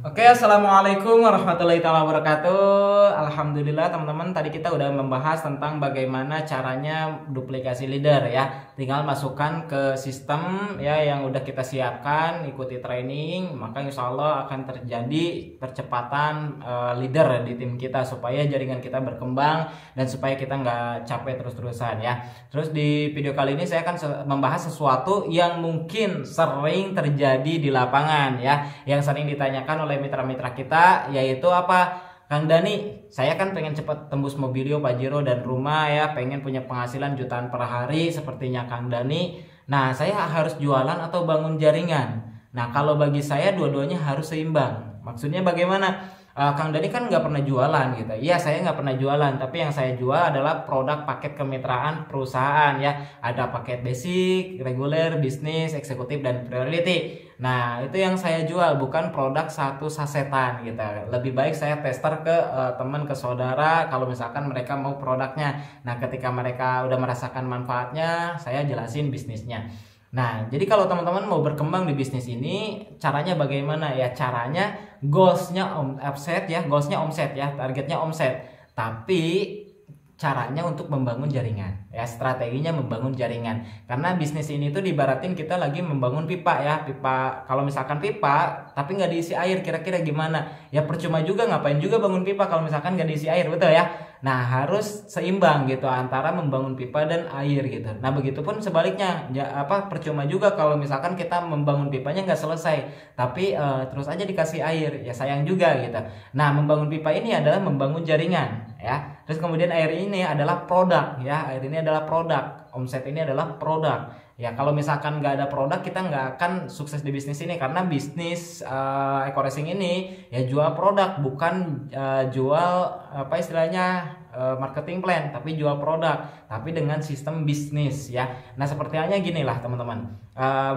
Oke, assalamualaikum warahmatullahi wabarakatuh. Alhamdulillah teman-teman, tadi kita udah membahas tentang bagaimana caranya duplikasi leader ya. Tinggal masukkan ke sistem ya yang udah kita siapkan, ikuti training, maka insya Allah akan terjadi percepatan leader di tim kita supaya jaringan kita berkembang dan supaya kita nggak capek terus-terusan ya. Terus di video kali ini saya akan membahas sesuatu yang mungkin sering terjadi di lapangan ya, yang sering ditanyakan oleh mitra-mitra kita, yaitu apa? Kang Dani, saya kan pengen cepat tembus mobilio, Pajero dan rumah ya, pengen punya penghasilan jutaan per hari sepertinya Kang Dani. Nah, saya harus jualan atau bangun jaringan? Nah, kalau bagi saya dua-duanya harus seimbang. Maksudnya bagaimana? Kang Dani kan nggak pernah jualan gitu. Iya, saya nggak pernah jualan, tapi yang saya jual adalah produk paket kemitraan perusahaan ya. Ada paket basic, reguler, bisnis, eksekutif, dan priority. Nah, itu yang saya jual, bukan produk satu sasetan gitu. Lebih baik saya tester ke teman, ke saudara kalau misalkan mereka mau produknya. Nah, ketika mereka udah merasakan manfaatnya, saya jelasin bisnisnya. Nah, jadi kalau teman-teman mau berkembang di bisnis ini, caranya bagaimana ya? Caranya goalsnya omset ya, goalsnya omset ya, targetnya omset. Tapi caranya untuk membangun jaringan ya, strateginya membangun jaringan. Karena bisnis ini tuh dibaratin kita lagi membangun pipa ya, pipa. Kalau misalkan pipa tapi nggak diisi air, kira-kira gimana? Ya percuma juga, ngapain juga bangun pipa kalau misalkan nggak diisi air, betul ya? Nah, harus seimbang gitu antara membangun pipa dan air gitu. Nah, begitupun sebaliknya, percuma juga kalau misalkan kita membangun pipanya nggak selesai, tapi terus aja dikasih air, ya sayang juga gitu. Nah, membangun pipa ini adalah membangun jaringan ya. Terus kemudian air ini adalah produk ya, air ini adalah produk, omset ini adalah produk. Ya, kalau misalkan nggak ada produk, kita nggak akan sukses di bisnis ini, karena bisnis Eco-Racing ini ya jual produk, bukan jual apa istilahnya marketing plan, tapi jual produk, tapi dengan sistem bisnis ya. Nah, seperti halnya gini lah teman-teman.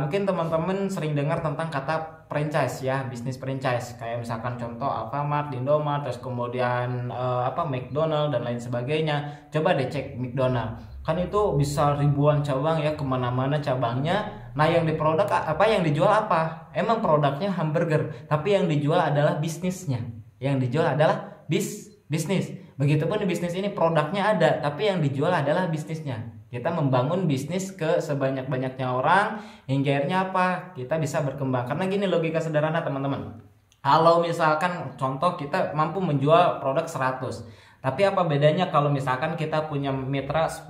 Mungkin teman-teman sering dengar tentang kata franchise ya, bisnis franchise, kayak misalkan contoh Alfamart, Indomart, terus kemudian McDonald dan lain sebagainya. Coba deh cek McDonald, kan itu bisa ribuan cabang ya, kemana-mana cabangnya. Nah, yang di produk apa, yang dijual apa? Emang produknya hamburger, tapi yang dijual adalah bisnisnya. Yang dijual adalah bisnis. Begitupun di bisnis ini, produknya ada, tapi yang dijual adalah bisnisnya. Kita membangun bisnis ke sebanyak-banyaknya orang, hingga akhirnya apa? Kita bisa berkembang. Karena gini logika sederhana teman-teman. Kalau misalkan contoh kita mampu menjual produk 100, tapi apa bedanya kalau misalkan kita punya mitra 10,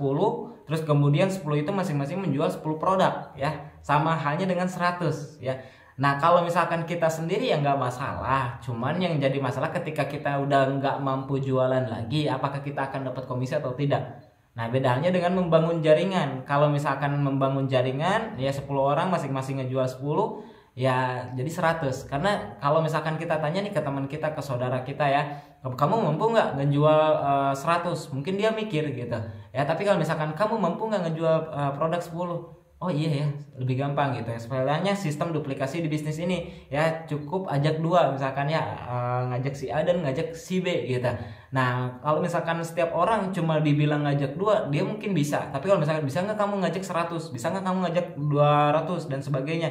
terus kemudian 10 itu masing-masing menjual 10 produk ya. Sama halnya dengan 100 ya. Nah, kalau misalkan kita sendiri ya nggak masalah. Cuman yang jadi masalah ketika kita udah nggak mampu jualan lagi, apakah kita akan dapat komisi atau tidak? Nah, bedanya dengan membangun jaringan. Kalau misalkan membangun jaringan, ya 10 orang masing-masing ngejual 10, ya jadi 100. Karena kalau misalkan kita tanya nih ke teman kita, ke saudara kita ya, kamu mampu nggak ngejual 100? Mungkin dia mikir gitu. Ya, tapi kalau misalkan kamu mampu nggak ngejual produk 10? Oh iya ya, lebih gampang gitu ya. Sebenarnya sistem duplikasi di bisnis ini ya cukup ajak dua, misalkan ya ngajak si A dan ngajak si B gitu. Nah, kalau misalkan setiap orang cuma dibilang ngajak dua, dia mungkin bisa. Tapi kalau misalkan bisa nggak kamu ngajak 100, bisa nggak kamu ngajak 200 dan sebagainya,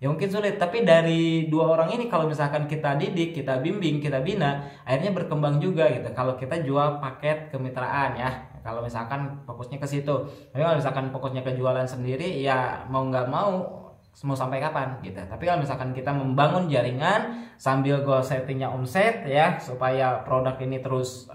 ya mungkin sulit. Tapi dari dua orang ini kalau misalkan kita didik, kita bimbing, kita bina, akhirnya berkembang juga gitu. Kalau kita jual paket kemitraan ya, kalau misalkan fokusnya ke situ. Tapi kalau misalkan fokusnya ke jualan sendiri, ya mau nggak mau sampai kapan gitu. Tapi kalau misalkan kita membangun jaringan sambil goal settingnya omset ya, supaya produk ini terus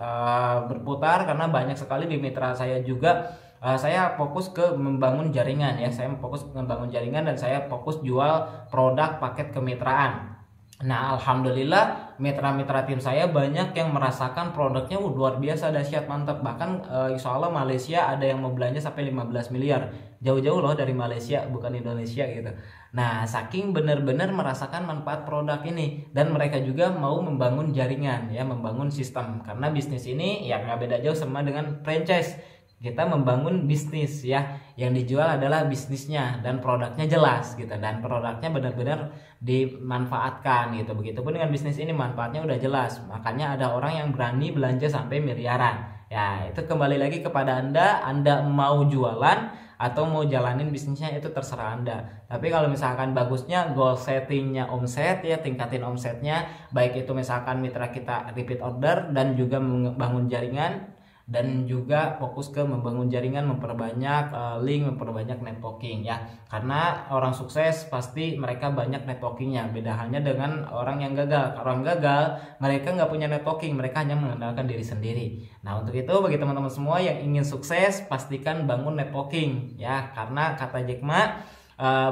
berputar, karena banyak sekali di mitra saya juga. Saya fokus ke membangun jaringan ya, saya fokus membangun jaringan dan saya fokus jual produk paket kemitraan. Nah, alhamdulillah mitra-mitra tim saya banyak yang merasakan produknya luar biasa dahsyat, mantap. Bahkan insya Allah Malaysia ada yang mau belanja sampai 15 miliar. Jauh-jauh loh dari Malaysia, bukan Indonesia gitu. Nah, saking benar-benar merasakan manfaat produk ini, dan mereka juga mau membangun jaringan ya, membangun sistem. Karena bisnis ini ya nggak beda jauh sama dengan franchise. Kita membangun bisnis ya, yang dijual adalah bisnisnya dan produknya jelas gitu, dan produknya benar-benar dimanfaatkan gitu. Begitupun dengan bisnis ini, manfaatnya udah jelas, makanya ada orang yang berani belanja sampai miliaran. Ya, itu kembali lagi kepada Anda mau jualan atau mau jalanin bisnisnya itu terserah Anda. Tapi kalau misalkan bagusnya goal settingnya omset ya, tingkatin omsetnya, baik itu misalkan mitra kita repeat order dan juga membangun jaringan, dan juga fokus ke membangun jaringan, memperbanyak link, memperbanyak networking ya. Karena orang sukses pasti mereka banyak networkingnya. Beda halnya dengan orang yang gagal. Orang gagal mereka nggak punya networking, mereka hanya mengandalkan diri sendiri. Nah untuk itu bagi teman-teman semua yang ingin sukses, pastikan bangun networking ya. Karena kata Jack Ma,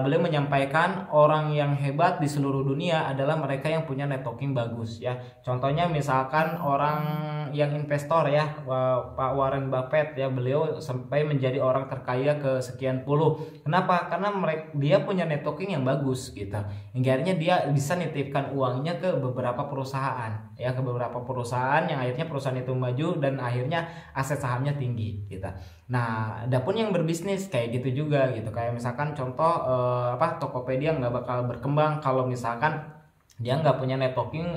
beliau menyampaikan orang yang hebat di seluruh dunia adalah mereka yang punya networking bagus ya. Contohnya misalkan orang yang investor ya, Pak Warren Buffett ya, beliau sampai menjadi orang terkaya ke sekian puluh. Kenapa? Karena dia punya networking yang bagus gitu. Hingga akhirnya dia bisa nitipkan uangnya ke beberapa perusahaan ya, ke beberapa perusahaan yang akhirnya perusahaan itu maju dan akhirnya aset sahamnya tinggi gitu. Nah, adapun yang berbisnis kayak gitu juga gitu. Kayak misalkan contoh Tokopedia nggak bakal berkembang kalau misalkan dia nggak punya networking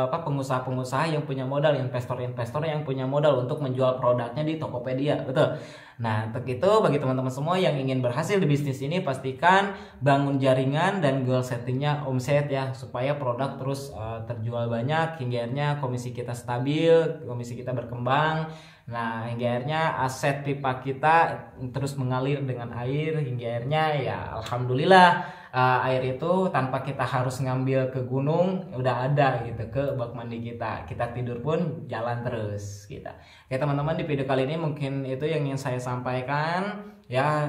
pengusaha-pengusaha yang punya modal, investor-investor yang punya modal untuk menjual produknya di Tokopedia, betul. Nah, untuk itu bagi teman-teman semua yang ingin berhasil di bisnis ini, pastikan bangun jaringan dan goal settingnya omset ya, supaya produk terus terjual banyak hingga akhirnya komisi kita stabil, komisi kita berkembang. Nah, hingga akhirnya aset pipa kita terus mengalir dengan air hingga akhirnya ya alhamdulillah air itu tanpa kita harus ngambil ke gunung udah ada gitu ke bak mandi kita. Kita tidur pun jalan terus gitu. Oke teman-teman, di video kali ini mungkin itu yang ingin saya sampaikan ya,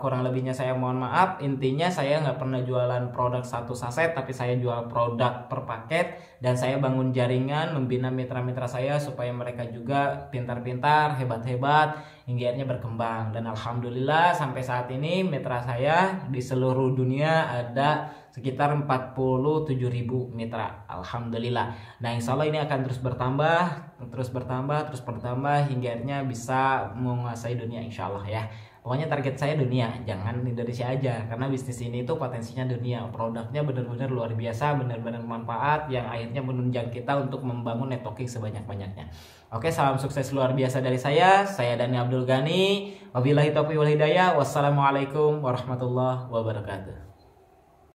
kurang lebihnya saya mohon maaf. Intinya saya nggak pernah jualan produk satu saset, tapi saya jual produk per paket, dan saya bangun jaringan, membina mitra-mitra saya supaya mereka juga pintar-pintar, hebat-hebat hingga akhirnya berkembang. Dan alhamdulillah sampai saat ini mitra saya di seluruh dunia ada sekitar 47.000 mitra, alhamdulillah. Nah insya Allah ini akan terus bertambah hingga akhirnya bisa menguasai dunia insya Allah ya. Pokoknya target saya dunia, jangan Indonesia aja, karena bisnis ini itu potensinya dunia. Produknya benar-benar luar biasa, benar-benar manfaat yang akhirnya menunjang kita untuk membangun networking sebanyak-banyaknya. Oke, salam sukses luar biasa dari saya Dani Abdul Ghani. Wabillahi taufiq wal hidayah. Wassalamualaikum warahmatullahi wabarakatuh.